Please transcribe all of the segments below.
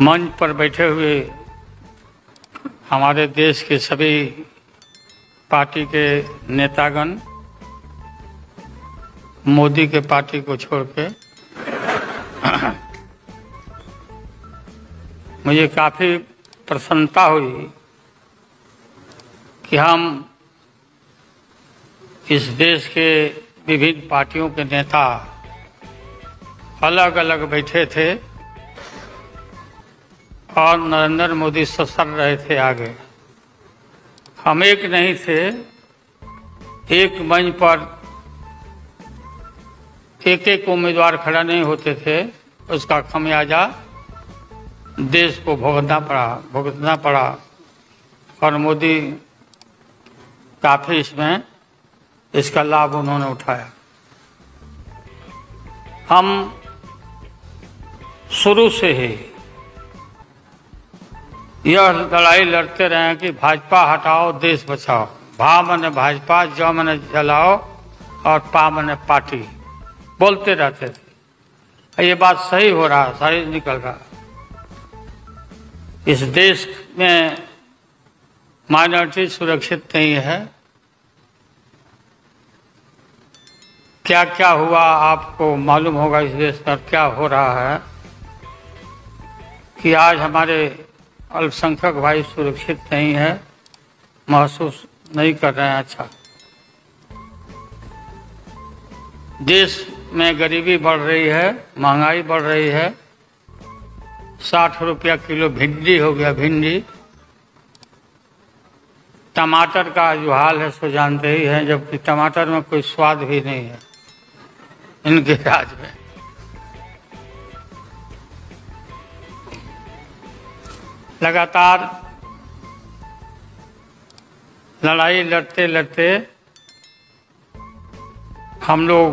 मंच पर बैठे हुए हमारे देश के सभी पार्टी के नेतागण, मोदी के पार्टी को छोड़ के, मुझे काफ़ी प्रसन्नता हुई कि हम इस देश के विभिन्न पार्टियों के नेता अलग अलग बैठे थे और नरेंद्र मोदी ससर रहे थे आगे। हम एक नहीं थे, एक मंच पर एक एक उम्मीदवार खड़ा नहीं होते थे। उसका खमियाजा देश को भुगतना पड़ा और मोदी काफ़ी इसका लाभ उन्होंने उठाया। हम शुरू से ही यह लड़ाई लड़ते रहे कि भाजपा हटाओ देश बचाओ। भा मने भाजपा, ज मने जलाओ और पा मने पार्टी, बोलते रहते थे। ये बात सही हो रहा, सही निकल रहा। इस देश में माइनॉरिटी सुरक्षित नहीं है। क्या क्या हुआ आपको मालूम होगा। इस देश पर क्या हो रहा है कि आज हमारे अल्पसंख्यक भाई सुरक्षित नहीं है, महसूस नहीं कर रहे हैं। अच्छा, देश में गरीबी बढ़ रही है, महंगाई बढ़ रही है। 60 रुपया किलो भिंडी हो गया। भिंडी, टमाटर का जो हाल है सो जानते ही हैं, जबकि टमाटर में कोई स्वाद भी नहीं है इनके राज में। लगातार लड़ाई लड़ते लड़ते हम लोग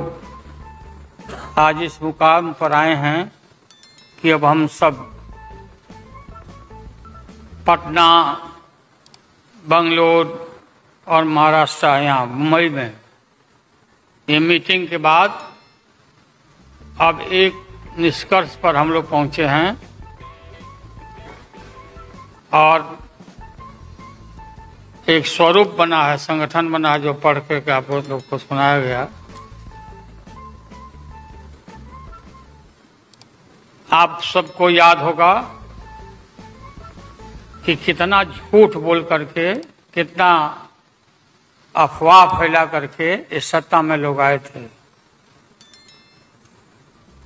आज इस मुकाम पर आए हैं कि अब हम सब पटना, बंगलोर और महाराष्ट्र, यहाँ मुंबई में ये मीटिंग के बाद अब एक निष्कर्ष पर हम लोग पहुंचे हैं और एक स्वरूप बना है, संगठन बना है, जो पढ़ के आप लोग को सुनाया गया। आप सबको याद होगा कि कितना झूठ बोल करके, कितना अफवाह फैला करके इस सत्ता में लोग आए थे।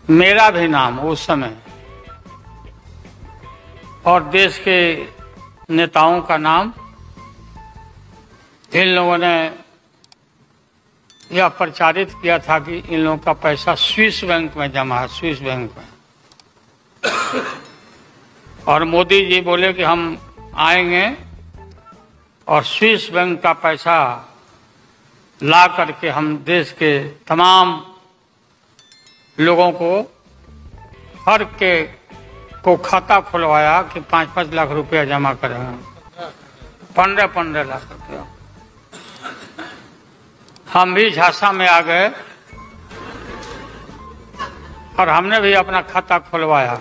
मेरा भी नाम उस समय और देश के नेताओं का नाम, इन लोगों ने यह प्रचारित किया था कि इन लोगों का पैसा स्विस बैंक में जमा है, स्विस बैंक में। और मोदी जी बोले कि हम आएंगे और स्विस बैंक का पैसा ला करके हम देश के तमाम लोगों को, हर के को खाता खुलवाया कि 5-5 लाख रुपया जमा करेंगे। 15-15 लाख रुपया। हम भी झांसा में आ गए और हमने भी अपना खाता खुलवाया।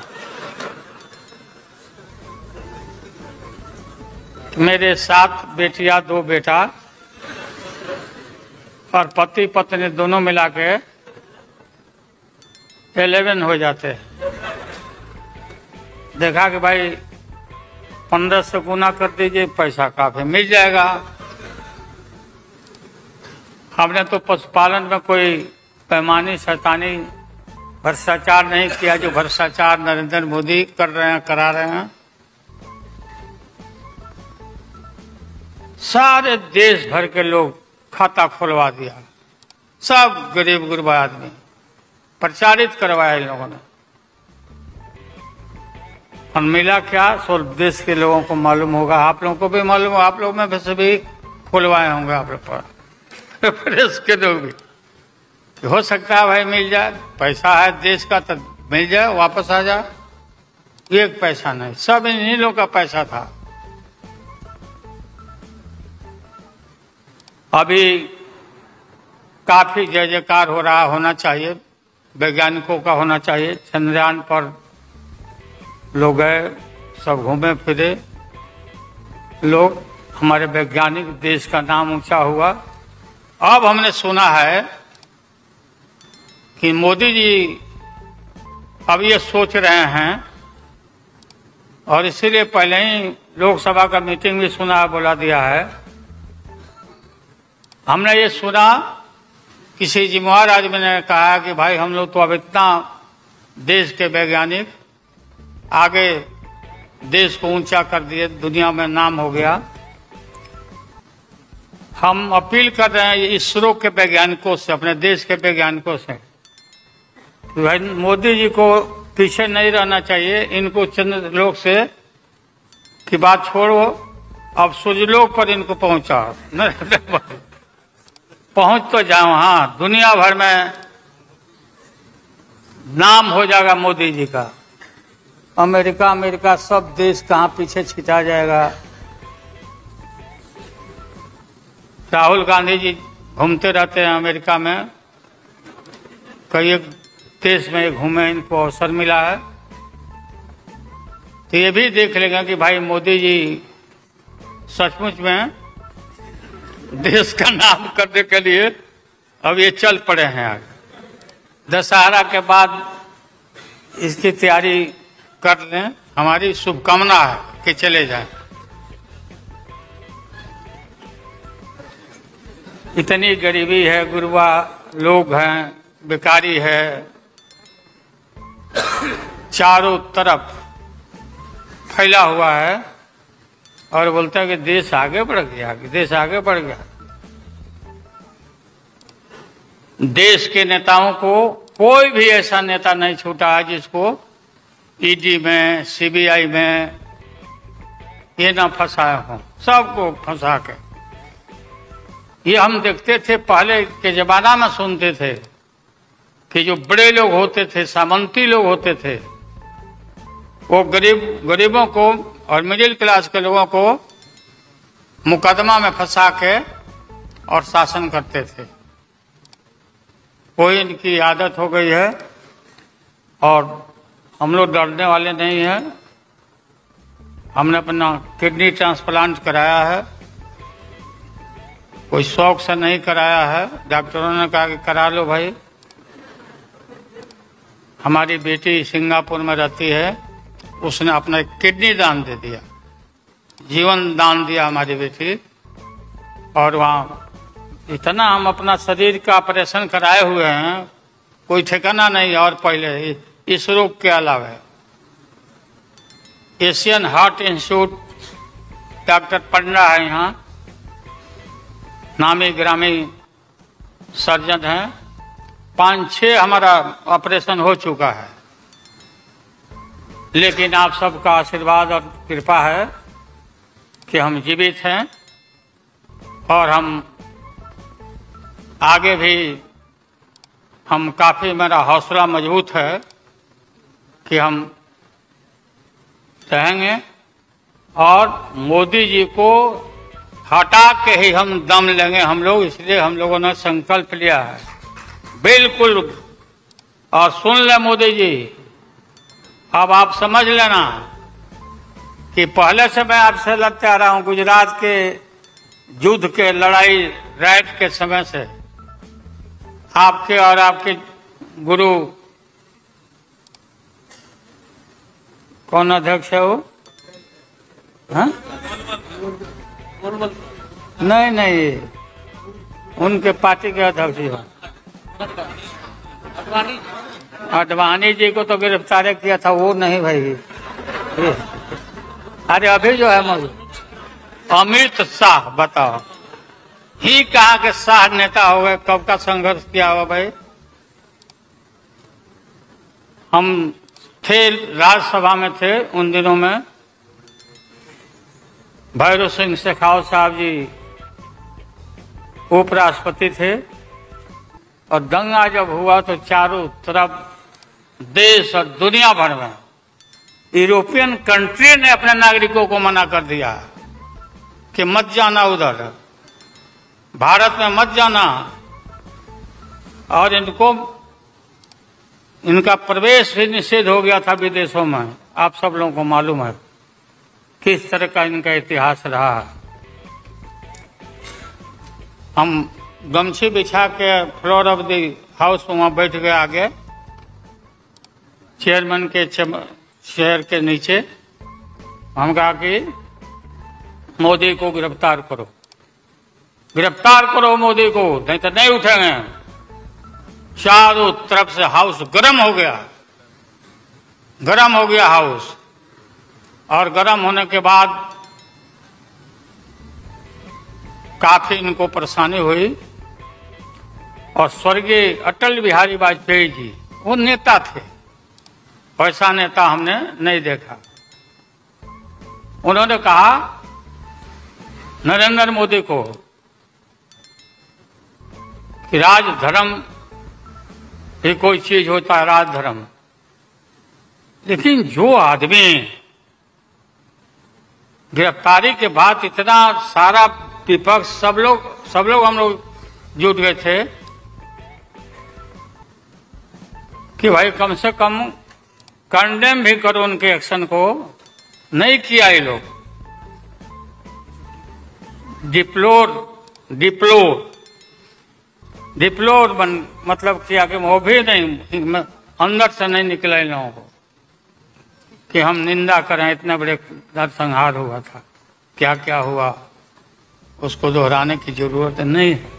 मेरे 7 बेटियां, 2 बेटा और पति पत्नी दोनों मिला के 11 हो जाते हैं। देखा कि भाई 15 से गुना कर दीजिए, पैसा काफी मिल जाएगा। हमने तो पशुपालन में कोई पैमानी शैतानी भ्रष्टाचार नहीं किया, जो भ्रष्टाचार नरेंद्र मोदी कर रहे हैं, करा रहे हैं। सारे देश भर के लोग खाता खुलवा दिया, सब गरीब गुरबा आदमी प्रचारित करवाया इन लोगों ने। और मिला क्या, सो देश के लोगों को मालूम होगा, आप लोगों को भी मालूम होगा, आप लोग में वैसे भी खुलवाए होंगे आप लोग पर, प्रेस के लोग भी। हो सकता है भाई मिल जाए, पैसा है देश का तो मिल जाए, वापस आ जाए। एक पैसा नहीं, सब इन्हीं लोगों का पैसा था। अभी काफी जय जयकार हो रहा, होना चाहिए, वैज्ञानिकों का होना चाहिए। चंद्रयान पर लोग गए, सब घूमे फिरे लोग, हमारे वैज्ञानिक, देश का नाम ऊंचा हुआ। अब हमने सुना है कि मोदी जी अब ये सोच रहे हैं, और इसीलिए पहले ही लोकसभा का मीटिंग भी सुना, बुला दिया है। हमने ये सुना, किसी जिम्मेवार आदमी ने कहा कि भाई हम लोग तो अब इतना देश के वैज्ञानिक आगे देश को ऊंचा कर दिए, दुनिया में नाम हो गया। हम अपील कर रहे हैं इसरो के वैज्ञानिकों से, अपने देश के वैज्ञानिकों से, भाई मोदी जी को पीछे नहीं रहना चाहिए। इनको चंद्रलोक से की बात छोड़ो, अब सूर्यलोक पर इनको पहुंचा पहुंच तो जाओ। हाँ, दुनिया भर में नाम हो जाएगा मोदी जी का। अमेरिका सब देश कहाँ पीछे छिटा जाएगा। राहुल गांधी जी घूमते रहते हैं अमेरिका में, कई देश में घूमे, इनको अवसर मिला है। तो ये भी देख लेगा कि भाई मोदी जी सचमुच में देश का नाम करने के लिए अब ये चल पड़े हैं आगे। दशहरा के बाद इसकी तैयारी कर लें, हमारी शुभकामना है कि चले जाएं। इतनी गरीबी है, गुरबा लोग हैं, बेकारी है, चारों तरफ फैला हुआ है, और बोलता है कि देश आगे बढ़ गया, देश आगे बढ़ गया। देश के नेताओं को कोई भी ऐसा नेता नहीं छूटा है जिसको ईडी में, सीबीआई में ये ना फंसाया हो, सबको फंसा के। ये हम देखते थे पहले के जमाना में, सुनते थे कि जो बड़े लोग होते थे, सामंती लोग होते थे, वो गरीबों को और मिडिल क्लास के लोगों को मुकदमा में फंसा के और शासन करते थे। कोई इनकी आदत हो गई है, और हम लोग डरने वाले नहीं हैं। हमने अपना किडनी ट्रांसप्लांट कराया है, कोई शौक से नहीं कराया है। डॉक्टरों ने कहा कि करा लो भाई। हमारी बेटी सिंगापुर में रहती है, उसने अपना किडनी दान दे दिया, जीवन दान दिया हमारी बेटी। और वहाँ इतना हम अपना शरीर का ऑपरेशन कराए हुए हैं, कोई ठिकाना नहीं। और पहले इस रोग के अलावा एशियन हार्ट इंस्टीट्यूट, डॉक्टर पंडा है यहाँ, नामी ग्रामी सर्जन हैं। 5-6 हमारा ऑपरेशन हो चुका है, लेकिन आप सबका आशीर्वाद और कृपा है कि हम जीवित हैं, और हम आगे भी हम काफी, मेरा हौसला मजबूत है कि हम रहेंगे, और मोदी जी को हटा के ही हम दम लेंगे हम लोग। इसलिए हम लोगों ने संकल्प लिया है, बिल्कुल। और सुन ले मोदी जी, अब आप समझ लेना कि पहले से मैं आपसे लड़ते आ रहा हूं, गुजरात के युद्ध के, लड़ाई राइट के समय से। आपके और आपके गुरु, कौन अध्यक्ष है वो? हाँ? नहीं, उनके पार्टी के अध्यक्ष हैं। अडवाणी जी को तो गिरफ्तार किया था, वो नहीं भाई। अरे अभी जो है अमित शाह, बताओ, ही कहा के शाह नेता हो गए, कब का संघर्ष किया हुआ भाई। हम थे राज्यसभा में, थे उन दिनों में। भैरव सिंह शेखावत साहब जी उपराष्ट्रपति थे, और दंगा जब हुआ तो चारों तरफ देश और दुनिया भर में यूरोपियन कंट्री ने अपने नागरिकों को मना कर दिया कि मत जाना उधर, भारत में मत जाना, और इनका प्रवेश भी निषेध हो गया था विदेशों में। आप सब लोगों को मालूम है। किस तरह का इनका इतिहास रहा। हम गमछी बिछा के फ्लोर ऑफ द हाउस वहां बैठ गए आगे चेयरमैन के चेयर के नीचे। हम कहा कि मोदी को गिरफ्तार करो, गिरफ्तार करो मोदी को, नहीं तो नहीं उठेंगे। चारों तरफ से हाउस गर्म हो गया, गर्म हो गया हाउस। और गर्म होने के बाद काफी इनको परेशानी हुई। और स्वर्गीय अटल बिहारी वाजपेयी जी, वो नेता थे, वैसा नेता हमने नहीं देखा। उन्होंने कहा नरेंद्र मोदी को कि राजधर्म ही कोई चीज होता है, राजधर्म। लेकिन जो आदमी गिरफ्तारी के बाद इतना सारा विपक्ष सब लोग हम लोग जुट गए थे कि भाई कम से कम कंडेम भी करो उनके एक्शन को। नहीं किया ये लोग। डिप्लोर मतलब किया कि वो भी नहीं, अंदर से नहीं निकला इन लोगों को कि हम निंदा करें। इतने बड़े नरसंहार हुआ था, क्या क्या हुआ उसको दोहराने की जरूरत नहीं है।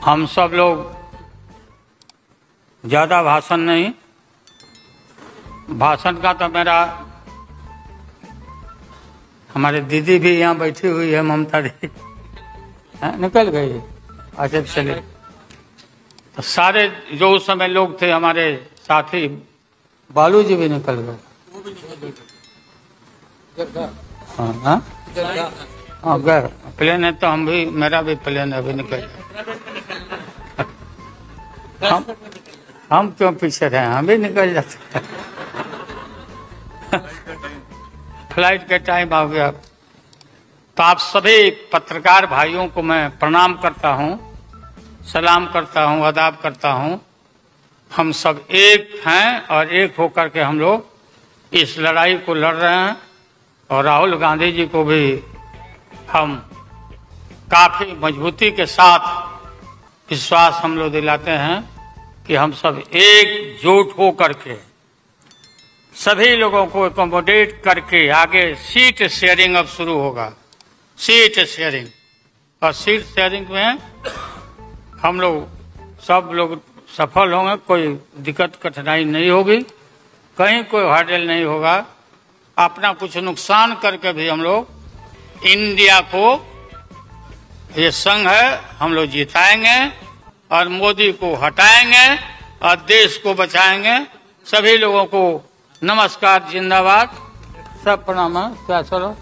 हम सब लोग ज्यादा भाषण नहीं, भाषण का तो मेरा, हमारे दीदी भी यहाँ बैठी हुई है, ममता दी निकल गई। अच्छा चलिए, तो सारे जो उस समय लोग थे हमारे साथी, बालू जी भी निकल गए। हाँ गए प्लेन है, तो हम भी, मेरा भी प्लेन है, अभी निकल गए। हम क्यों पीछे रहे, हम भी निकल जाते। फ्लाइट का टाइम आ गया। तो आप सभी पत्रकार भाइयों को मैं प्रणाम करता हूं, सलाम करता हूं, आदाब करता हूं। हम सब एक हैं और एक होकर के हम लोग इस लड़ाई को लड़ रहे हैं। और राहुल गांधी जी को भी हम काफी मजबूती के साथ विश्वास हम लोग दिलाते हैं कि हम सब एकजुट हो करके सभी लोगों को एकोमोडेट करके आगे सीट शेयरिंग अब शुरू होगा। सीट शेयरिंग, और सीट शेयरिंग में हम लोग सब लोग सफल होंगे। कोई दिक्कत कठिनाई नहीं होगी, कहीं कोई हर्डल नहीं होगा। अपना कुछ नुकसान करके भी हम लोग इंडिया को, ये संघ है, हम लोग जिताएंगे और मोदी को हटाएंगे और देश को बचाएंगे। सभी लोगों को नमस्कार, जिंदाबाद, सब प्रणाम। क्या चलो।